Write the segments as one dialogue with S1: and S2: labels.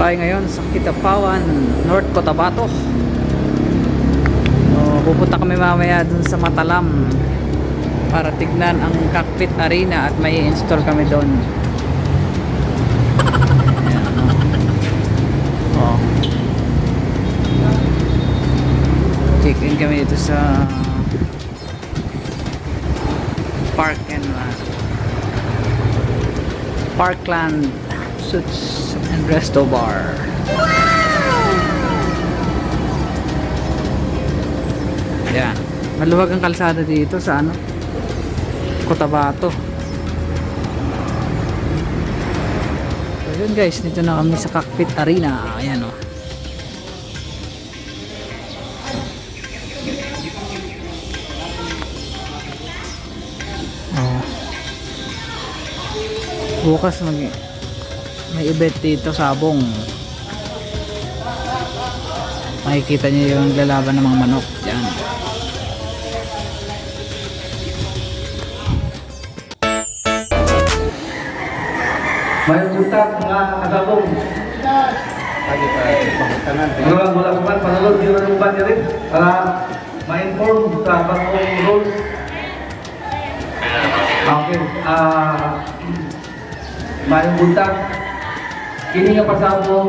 S1: tayo ngayon sa Kidapawan, North Cotabato. So, pupunta kami mamaya dun sa Matalam para tignan ang cockpit arena at may install kami doon. Oh. Check in kami dito sa Parkland Suites and Resto Bar. Yan, maluwag ang kalsada dito sa Cotabato. So yun guys, dito na kami sa cockpit arena. Ayan o. Bukas may event dito sa Abong. Makikita niyo yung lalaban ng mga manok diyan.
S2: May buntag mga kasabong. Mula kuman panulog di rin uban rin para ma-inform sa bagong rules. Okay. May buntag. Kini nga pasabong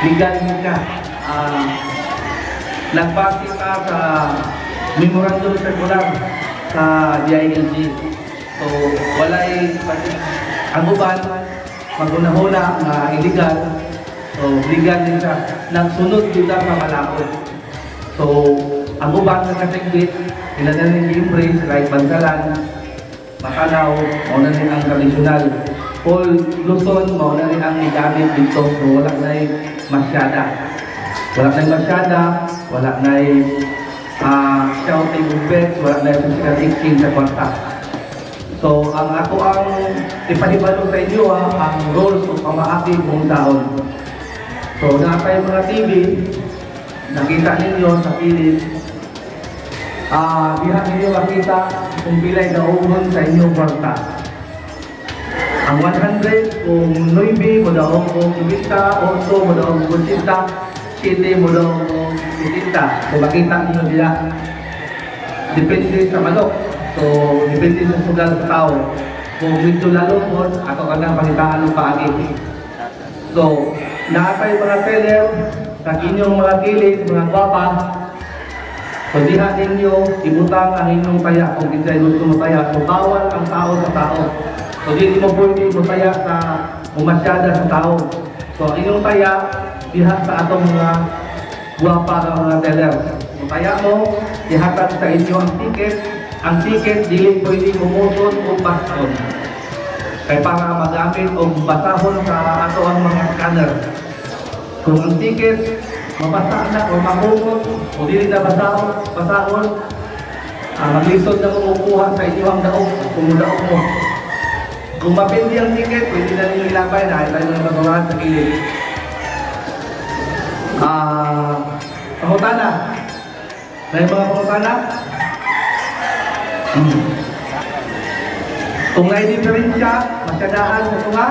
S2: legal ka. Nagbase ka sa memorandum circular sa DILG. So walay ang uban magunahuna nga illegal. So legal din siya. Nagsunod yun sa malakot. So ang uban nga kasigit sila na rin i-embrace like Bansalan, Makalaw, mauna rin ang tradisyonal. Paul Luzon, mauna rin ang igamit dito. So wala na masyada. Wala na masyada, wala na shouting effects, wala na physical teaching sa kwarta. So ang ako ang ipahibalo sa inyo ang rules o pamaaki kung taon. So nakapay mga TV, nakita ninyo sa pilit. Diha ninyo makita kung pilay na uhon sa inyong kwarta. Ang 100 kung 9 mo daw kung 20, 8 mo daw kung 80, 7 mo daw kung 70. So makita ninyo diya. Depende sa manok. So depende sa sugal sa tao. Kung medyo lalo po, ako ka nang panitaan ng paagi. So nakapay mga teller sa inyong mga kilid, mga gwapa. So diha ninyo ibutang ang inyong taya kung kinsay gusto mo taya. So bawal ang tao sa tao. So di mo pwede mo taya sa umasyada sa tao. So ang inyong taya diha sa atong mga guwapa ng mga teller. So taya mo, ihatag sa inyo ang ticket. Ang ticket dili pwede gumuton o baston. Kaya para magamit o basahon sa ato ang mga scanner. Kung ang ticket mabasa na o mahugot o dili na basahon, maglisod na mo kukuha sa inyo ang daog kung daog mo. Kung mapindi ang ticket, pwede na ninyo ilabay na tayo na maturahan sa kilid. Pangutana. May mga pangutana? Kung may diferensya, masyadahan sa tunga.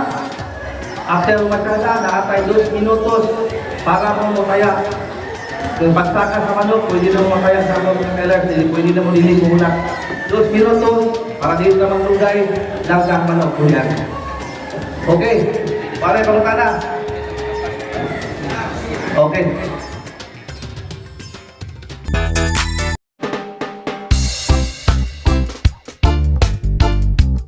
S2: After masyada, naatay 2 minutos para mo mataya. Kung pagsaka sa manok, pwede na mo mataya sa mga teller, pwede na mo dilig muna. 2 minutos para dito na maglugay, dagang manok po yan. Okay, pare pangutana. Okay.